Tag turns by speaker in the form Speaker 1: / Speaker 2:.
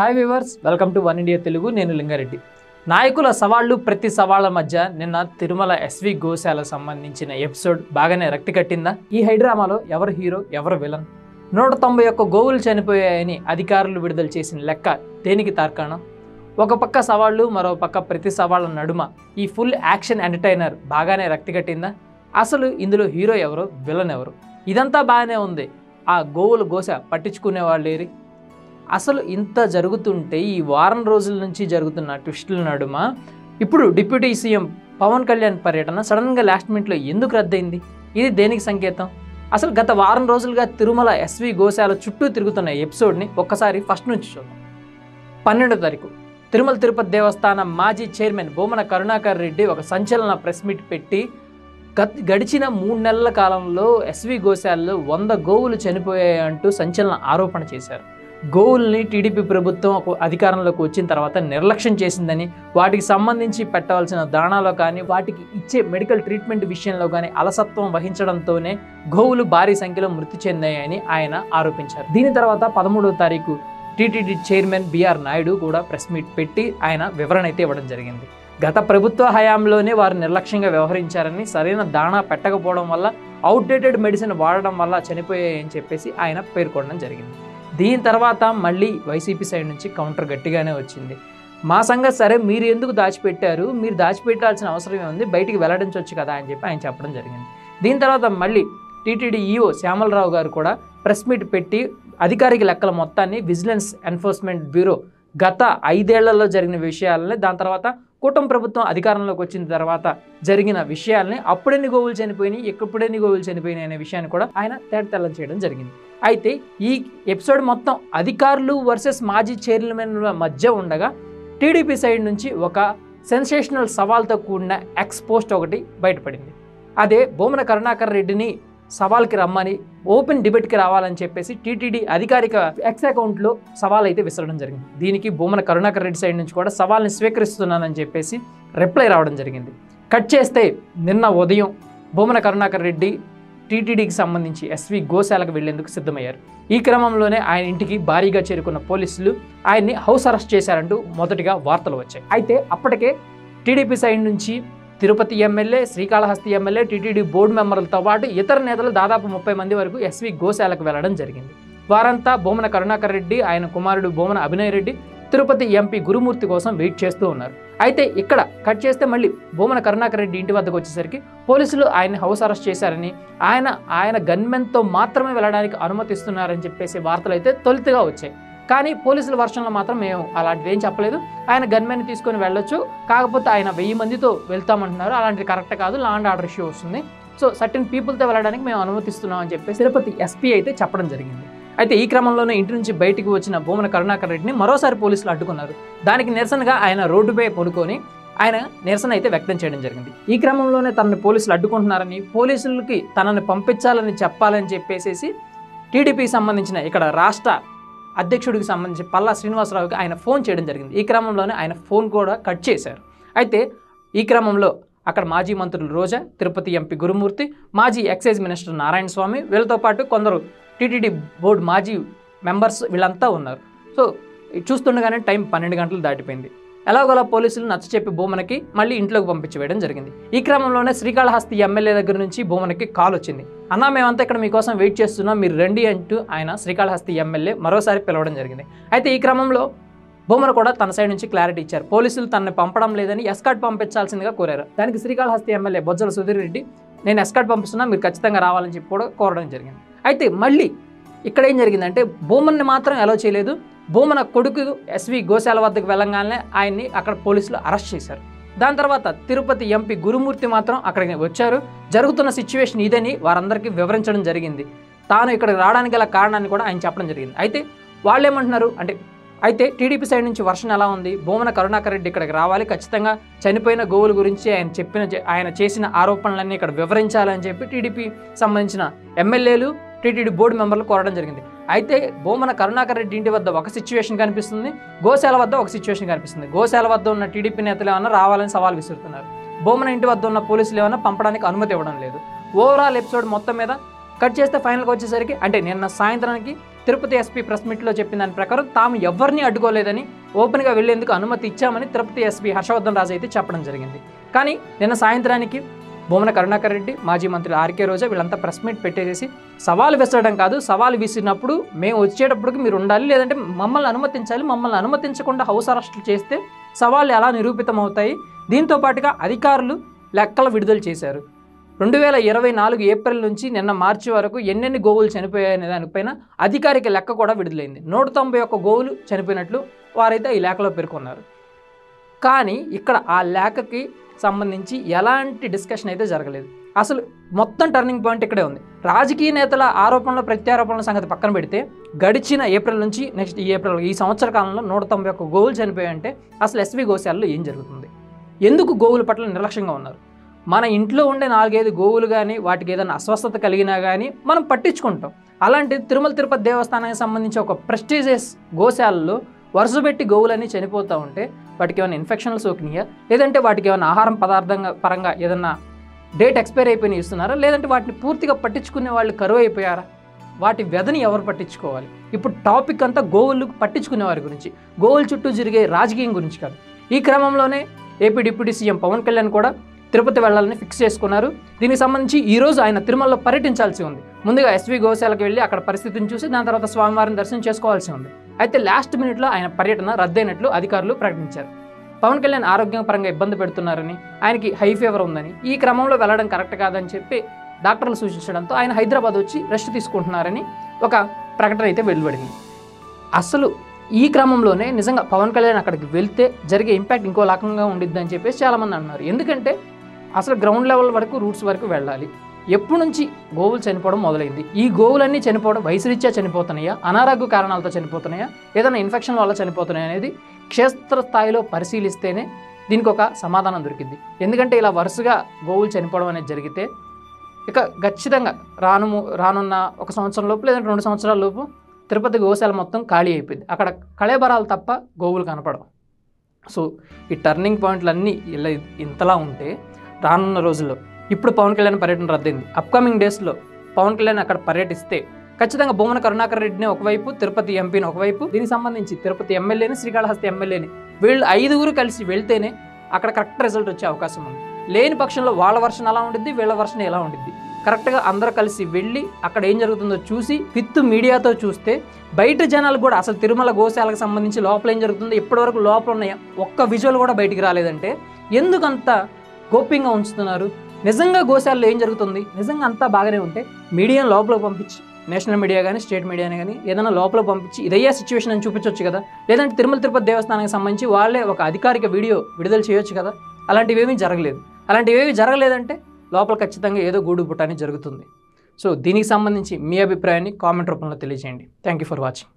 Speaker 1: Hi viewers, welcome to one India Telugu. నేను లింగారెడ్డి. నాయకుల సవాళ్లు ప్రతి సవాళ్ల మధ్య నిన్న తిరుమల ఎస్వి గోశాలకు సంబంధించిన ఎపిసోడ్ బాగానే రక్తి కట్టిందా? ఈ హైడ్రామాలో ఎవరు హీరో, ఎవరు విలన్? 191 గోవులు చనిపోయాయని అధికారులు విడుదల చేసిన లెక్క దేనికి తార్కాణం? ఒక పక్క సవాళ్లు, మరో పక్క ప్రతి సవాళ్ల నడుమ ఈ ఫుల్ యాక్షన్ ఎంటర్టైనర్ బాగానే రక్తి కట్టిందా? అసలు ఇందులో హీరో ఎవరు, విలన్ ఎవరు? ఇదంతా బాగానే ఉంది. ఆ గోవుల గోస పట్టించుకునే వాళ్ళు ఏరి? అసలు ఇంత జరుగుతుంటే ఈ వారం రోజుల నుంచి జరుగుతున్న ట్విస్టుల నడుమ ఇప్పుడు డిప్యూటీ సీఎం పవన్ కళ్యాణ్ పర్యటన సడన్గా లాస్ట్ మినిట్లో ఎందుకు రద్దయింది? ఇది దేనికి సంకేతం? అసలు గత వారం రోజులుగా తిరుమల ఎస్వి గోశాల చుట్టూ తిరుగుతున్న ఎపిసోడ్ని ఒక్కసారి ఫస్ట్ నుంచి చూద్దాం. 12వ తారీఖు తిరుమల తిరుపతి దేవస్థానం మాజీ చైర్మన్ బోమన కరుణాకర్ రెడ్డి ఒక సంచలన ప్రెస్ మీట్ పెట్టి గడిచిన 3 నెలల కాలంలో ఎస్వి గోశాలలో 100 గోవులు చనిపోయాయంటూ సంచలన ఆరోపణ చేశారు. గోవుల్ని టీడీపీ ప్రభుత్వం అధికారంలోకి వచ్చిన తర్వాత నిర్లక్ష్యం చేసిందని, వాటికి సంబంధించి పెట్టవలసిన దాణాలో కానీ, వాటికి ఇచ్చే మెడికల్ ట్రీట్మెంట్ విషయంలో కానీ అలసత్వం వహించడంతోనే గోవులు భారీ సంఖ్యలో మృతి చెందాయని ఆయన ఆరోపించారు. దీని తర్వాత 13వ తారీఖు టీటీడీ చైర్మన్ బిఆర్ నాయుడు కూడా ప్రెస్ మీట్ పెట్టి ఆయన వివరణ అయితే ఇవ్వడం జరిగింది. గత ప్రభుత్వ హయాంలోనే వారు నిర్లక్ష్యంగా వ్యవహరించారని, సరైన దాణా పెట్టకపోవడం వల్ల, అవుట్డేటెడ్ మెడిసిన్ వాడడం వల్ల చనిపోయాయని చెప్పేసి ఆయన పేర్కొనడం జరిగింది. దీని తర్వాత మళ్ళీ వైసీపీ సైడ్ నుంచి కౌంటర్ గట్టిగానే వచ్చింది. మా సంగతి సరే, మీరు ఎందుకు దాచిపెట్టారు, మీరు దాచిపెట్టాల్సిన అవసరం ఏముంది, బయటికి వెల్లడించవచ్చు కదా అని చెప్పి ఆయన చెప్పడం జరిగింది. దీని తర్వాత మళ్ళీ టీటీడీ ఈఓ శ్యామలరావు గారు కూడా ప్రెస్ మీట్ పెట్టి అధికారిక లెక్కల మొత్తాన్ని విజిలెన్స్ ఎన్ఫోర్స్మెంట్ బ్యూరో గత 5 ఏళ్లలో జరిగిన విషయాలని, దాని తర్వాత కూటమి ప్రభుత్వం అధికారంలోకి వచ్చిన తర్వాత జరిగిన విషయాల్ని, అప్పుడెన్ని గోవులు చనిపోయినాయి, ఎప్పుడెన్ని గోవులు చనిపోయినాయి అనే విషయాన్ని కూడా ఆయన తేటతెల్లం చేయడం జరిగింది. అయితే ఈ ఎపిసోడ్ మొత్తం అధికారులు వర్సెస్ మాజీ చైర్మన్ల మధ్య ఉండగా, టీడీపీ సైడ్ నుంచి ఒక సెన్సేషనల్ సవాల్తో కూడిన ఎక్స్పోస్ట్ ఒకటి బయటపడింది. అదే బోమన కరుణాకర్ రెడ్డిని సవాల్కి రమ్మని, ఓపెన్ డిబేట్కి రావాలని చెప్పేసి టీటీడీ అధికారిక ఎక్స్ అకౌంట్లో సవాల్ అయితే విసరడం జరిగింది. దీనికి బోమన కరుణాకర్ రెడ్డి సైడ్ నుంచి కూడా సవాల్ని స్వీకరిస్తున్నానని చెప్పేసి రిప్లై రావడం జరిగింది. కట్ చేస్తే నిన్న ఉదయం బోమన కరుణాకర్ రెడ్డి టీటీడీకి సంబంధించి ఎస్వి గోశాలకు వెళ్లేందుకు సిద్ధమయ్యారు. ఈ క్రమంలోనే ఆయన ఇంటికి భారీగా చేరుకున్న పోలీసులు ఆయన్ని హౌస్ అరెస్ట్ చేశారంటూ మొదటిగా వార్తలు వచ్చాయి. అయితే అప్పటికే టీడీపీ సైడ్ నుంచి Tirupati MLA, Srikalahasti MLA, TTD board మెంబర్లతో పాటు ఇతర నేతలు దాదాపు 30 మంది వరకు ఎస్వి గోశాలకు వెళ్లడం జరిగింది. వారంతా బోమన కరుణాకర్ రెడ్డి, ఆయన కుమారుడు బోమన అభినయ్ రెడ్డి, తిరుపతి ఎంపీ గురుమూర్తి కోసం వెయిట్ చేస్తూ ఉన్నారు. అయితే ఇక్కడ కట్ చేస్తే మళ్ళీ బోమన కరుణాకర్ రెడ్డి ఇంటి వద్దకు వచ్చేసరికి పోలీసులు ఆయన్ని హౌస్ అరెస్ట్ చేశారని, ఆయన గన్మెన్తో మాత్రమే వెళ్ళడానికి అనుమతిస్తున్నారని చెప్పేసి వార్తలు అయితే తొలితగా వచ్చాయి. కానీ పోలీసుల వర్షంలో మాత్రం మేము అలాంటిది ఏం చెప్పలేదు. ఆయన గన్మెన్ తీసుకొని వెళ్ళొచ్చు, కాకపోతే ఆయన 1000 మందితో వెళ్తామంటున్నారు, అలాంటిది కరెక్ట్ కాదు, లా అండ్ ఆర్డర్ ఇష్యూ వస్తుంది, సో సర్టెన్ పీపుల్తో వెళ్ళడానికి మేము అనుమతిస్తున్నాం అని చెప్పేసి తిరుపతి ఎస్పీ అయితే చెప్పడం జరిగింది. అయితే ఈ క్రమంలోనే ఇంటి నుంచి బయటికి వచ్చిన బోమన కరుణాకర్ రెడ్డిని మరోసారి పోలీసులు అడ్డుకున్నారు. దానికి నిరసనగా ఆయన రోడ్డుపై పడుకొని ఆయన నిరసన అయితే వ్యక్తం చేయడం జరిగింది. ఈ క్రమంలోనే తనని పోలీసులు అడ్డుకుంటున్నారని, పోలీసులకి తనని పంపించాలని చెప్పాలని చెప్పేసి టీడీపీకి సంబంధించిన ఇక్కడ రాష్ట్ర అధ్యక్షుడికి సంబంధించి పల్లా శ్రీనివాసరావుకి ఆయన ఫోన్ చేయడం జరిగింది. ఈ క్రమంలోనే ఆయన ఫోన్ కూడా కట్ చేశారు. అయితే ఈ క్రమంలో అక్కడ మాజీ మంత్రులు రోజా, తిరుపతి ఎంపీ గురుమూర్తి, మాజీ ఎక్సైజ్ మినిస్టర్ నారాయణ స్వామి, వీళ్ళతో పాటు కొందరు టీటీడీ బోర్డు మాజీ మెంబర్స్ వీళ్ళంతా ఉన్నారు. సో చూస్తుండగానే టైం 12 గంటలు దాటిపోయింది. ఎలాగోలా పోలీసులు నచ్చచెప్పి బోమనకి మళ్ళీ ఇంట్లోకి పంపించివేయడం జరిగింది. ఈ క్రమంలోనే శ్రీకాళహస్తి ఎమ్మెల్యే దగ్గర నుంచి బోమనకి కాల్ వచ్చింది. అన్నా, మేమంతా ఇక్కడ మీకోసం వెయిట్ చేస్తున్నాం, మీరు రండి అంటూ ఆయన శ్రీకాళహస్తి ఎమ్మెల్యే మరోసారి పిలవడం జరిగింది. అయితే ఈ క్రమంలో బోమన కూడా తన సైడ్ నుంచి క్లారిటీ ఇచ్చారు. పోలీసులు తనని పంపడం లేదని ఎస్కార్ట్ పంపించాల్సిందిగా కోరారు. దానికి శ్రీకాళహస్తి ఎమ్మెల్యే బొజ్జల సుధీర్ రెడ్డి, నేను ఎస్కార్ట్ పంపిస్తున్నా, మీరు ఖచ్చితంగా రావాలని చెప్పి కూడా కోరడం జరిగింది. అయితే మళ్ళీ ఇక్కడ ఏం జరిగిందంటే, బోమన్ని మాత్రం అలౌ చేయలేదు. బోమన కొడుకు ఎస్వి గోశాల వద్దకు వెళ్ళంగానే ఆయన్ని అక్కడ పోలీసులు అరెస్ట్ చేశారు. దాని తర్వాత తిరుపతి ఎంపీ గురుమూర్తి మాత్రం అక్కడికి వచ్చారు. జరుగుతున్న సిచ్యువేషన్ ఇదని వారందరికీ వివరించడం జరిగింది. తాను ఇక్కడికి రావడానికి గల కారణాన్ని కూడా ఆయన చెప్పడం జరిగింది. అయితే వాళ్ళు ఏమంటున్నారు అంటే, అయితే టీడీపీ సైడ్ నుంచి వర్షన్ ఎలా ఉంది, బోమన కరుణాకర్ రెడ్డి ఇక్కడికి రావాలి, ఖచ్చితంగా చనిపోయిన గోవుల గురించి ఆయన చేసిన ఆరోపణలన్నీ ఇక్కడ వివరించాలని చెప్పి టీడీపీ సంబంధించిన ఎమ్మెల్యేలు, టీటీడీ బోర్డు మెంబర్లు కోరడం జరిగింది. అయితే బోమన కరుణాకర్ రెడ్డి ఇంటి వద్ద ఒక సిచ్యువేషన్ కనిపిస్తుంది, గోశాల వద్ద ఒక సిచ్యువేషన్ కనిపిస్తుంది. గోశాల వద్ద ఉన్న టీడీపీ నేతలు ఏమన్నా రావాలని సవాల్ విసురుతున్నారు, బోమన ఇంటి వద్ద ఉన్న పోలీసులు ఏమన్నా పంపడానికి అనుమతి ఇవ్వడం లేదు. ఓవరాల్ ఎపిసోడ్ మొత్తం మీద కట్ చేస్తే ఫైనల్గా వచ్చేసరికి, అంటే నిన్న సాయంత్రానికి తిరుపతి ఎస్పీ ప్రెస్ మీట్లో చెప్పిన దాని ప్రకారం తాము ఎవరిని అడ్డుకోలేదని ఓపెన్గా వెళ్లేందుకు అనుమతి ఇచ్చామని తిరుపతి ఎస్పీ హర్షవర్ధన్ రాజు అయితే చెప్పడం జరిగింది. కానీ నిన్న సాయంత్రానికి భూమన కరుణాకర్ రెడ్డి, మాజీ మంత్రి ఆర్కే రోజా వీళ్ళంతా ప్రెస్ మీట్ పెట్టేసి సవాలు విసరడం కాదు, సవాలు విసిరినప్పుడు మేము వచ్చేటప్పటికి మీరు ఉండాలి, లేదంటే మమ్మల్ని అనుమతించాలి, మమ్మల్ని అనుమతించకుండా హౌస్ అరెస్టులు చేస్తే సవాళ్ళు ఎలా నిరూపితం అవుతాయి, దీంతో పాటుగా అధికారులు లెక్కలు విడుదల చేశారు. 2024 ఏప్రిల్ నుంచి నిన్న మార్చి వరకు ఎన్నెన్ని గోవులు చనిపోయాయనే దానిపైన అధికారిక లెక్క కూడా విడుదలైంది. 191 గోవులు చనిపోయినట్లు వారైతే ఈ లేఖలో పేర్కొన్నారు. కానీ ఇక్కడ ఆ లేఖకి సంబంధించి ఎలాంటి డిస్కషన్ అయితే జరగలేదు. అసలు మొత్తం టర్నింగ్ పాయింట్ ఇక్కడే ఉంది. రాజకీయ నేతల ఆరోపణలు ప్రత్యారోపణల సంగతి పక్కన పెడితే గడిచిన ఏప్రిల్ నుంచి నెక్స్ట్ ఈ సంవత్సర కాలంలో 191 గోవులు చనిపోయాయంటే అసలు ఎస్వి గోశాలలో ఏం జరుగుతుంది? ఎందుకు గోవుల పట్ల నిర్లక్ష్యంగా ఉన్నారు? మన ఇంట్లో ఉండే 4-5 గోవులు కానీ వాటికి ఏదైనా అస్వస్థత కలిగినా కానీ మనం పట్టించుకుంటాం. అలాంటి తిరుమల తిరుపతి దేవస్థానానికి సంబంధించి ఒక ప్రెస్టీజియస్ గోశాలలో వరుసపెట్టి గోవులన్నీ చనిపోతూ ఉంటే వాటికి ఏమైనా ఇన్ఫెక్షన్లు సోకినాయా, లేదంటే వాటికి ఏమైనా ఆహారం పరంగా ఏదన్నా డేట్ ఎక్స్పైర్ అయిపోయినా ఇస్తున్నారా, లేదంటే వాటిని పూర్తిగా పట్టించుకునే వాళ్ళు కరువు అయిపోయారా? వాటి వ్యధని ఎవరు పట్టించుకోవాలి? ఇప్పుడు టాపిక్ అంతా గోవులు పట్టించుకునే వారి గురించి, గోవుల చుట్టూ జరిగే రాజకీయం గురించి కాదు. ఈ క్రమంలోనే AP deputy CM Pawan Kalyan కూడా తిరుపతి వెళ్లాలని ఫిక్స్ చేసుకున్నారు. దీనికి సంబంధించి ఈరోజు ఆయన తిరుమలలో పర్యటించాల్సి ఉంది. ముందుగా ఎస్వి గోశాలకు వెళ్ళి అక్కడ పరిస్థితిని చూసి దాని తర్వాత స్వామివారిని దర్శనం చేసుకోవాల్సి ఉంది. అయితే లాస్ట్ మినిట్లో ఆయన పర్యటన రద్దయినట్లు అధికారులు ప్రకటించారు. పవన్ కళ్యాణ్ ఆరోగ్యపరంగా ఇబ్బంది పెడుతున్నారని, ఆయనకి హై ఫీవర్ ఉందని, ఈ క్రమంలో వెళ్ళడం కరెక్ట్ కాదని చెప్పి డాక్టర్లు సూచించడంతో ఆయన హైదరాబాద్ వచ్చి రెస్ట్ తీసుకుంటున్నారని ఒక ప్రకటన అయితే వెలువడింది. అసలు ఈ క్రమంలోనే నిజంగా పవన్ కళ్యాణ్ అక్కడికి వెళ్తే జరిగే ఇంపాక్ట్ ఇంకో రకంగా ఉండిద్దని చెప్పేసి చాలామంది అంటున్నారు. ఎందుకంటే అసలు గ్రౌండ్ లెవెల్ వరకు, రూట్స్ వరకు వెళ్ళాలి. ఎప్పటి నుంచి గోవులు చనిపోవడం మొదలైంది? ఈ గోవులన్నీ చనిపోవడం వయసురీత్యా చనిపోతున్నాయా, అనారోగ్య కారణాలతో చనిపోతున్నాయా, ఏదైనా ఇన్ఫెక్షన్ వల్ల చనిపోతున్నాయా అనేది క్షేత్రస్థాయిలో పరిశీలిస్తేనే దీనికి ఒక సమాధానం దొరికింది. ఎందుకంటే ఇలా వరుసగా గోవులు చనిపోవడం అనేది జరిగితే ఇక ఖచ్చితంగా రానున్న 1 సంవత్సరం లోపు లేదంటే 2 సంవత్సరాల లోపు తిరుపతి గోశాల మొత్తం ఖాళీ అయిపోయింది. అక్కడ కళేబరాలు తప్ప గోవులు కనపడవు. సో ఈ టర్నింగ్ పాయింట్లన్నీ ఇలా ఇంతలా ఉంటే రానున్న రోజుల్లో ఇప్పుడు పవన్ కళ్యాణ్ పర్యటన రద్దయింది. అప్కమింగ్ డేస్లో పవన్ కళ్యాణ్ అక్కడ పర్యటిస్తే ఖచ్చితంగా భూమన కరుణాకర్ రెడ్డిని ఒకవైపు, తిరుపతి ఎంపీని ఒకవైపు, దీనికి సంబంధించి తిరుపతి ఎమ్మెల్యేని, శ్రీకాళహస్తి ఎమ్మెల్యేని, వీళ్ళు 5 కలిసి వెళ్తేనే అక్కడ కరెక్ట్ రిజల్ట్ వచ్చే అవకాశం ఉంది. లేని పక్షంలో వాళ్ళ వర్షన్ ఎలా ఉండిద్ది, వీళ్ళ వర్షన్ ఎలా ఉండిద్ది? కరెక్ట్గా అందరూ కలిసి వెళ్ళి అక్కడ ఏం జరుగుతుందో చూసి విత్ మీడియాతో చూస్తే బయట జనాలు కూడా అసలు తిరుమల గోశాలకు సంబంధించి లోపల ఏం జరుగుతుందో, ఇప్పటివరకు లోపల ఉన్నాయా ఒక్క విజువల్ కూడా బయటికి రాలేదంటే ఎందుకంత గోప్యంగా ఉంచుతున్నారు? నిజంగా గోశాలలో ఏం జరుగుతుంది, నిజంగా అంతా బాగానే ఉంటే మీడియాను లోపలికి పంపించి, నేషనల్ మీడియా కానీ స్టేట్ మీడియాని కానీ ఏదైనా లోపల పంపించి ఇదయ్యే సిచ్యువేషన్ అని చూపించవచ్చు కదా. లేదంటే తిరుమల తిరుపతి దేవస్థానానికి సంబంధించి వాళ్ళే ఒక అధికారిక వీడియో విడుదల చేయొచ్చు కదా. అలాంటివేమీ జరగలేదు. అలాంటివేమీ జరగలేదంటే లోపల ఖచ్చితంగా ఏదో గూడు పుట్టాని జరుగుతుంది. సో దీనికి సంబంధించి మీ అభిప్రాయాన్ని కామెంట్ రూపంలో తెలియజేయండి. Thank you for watching.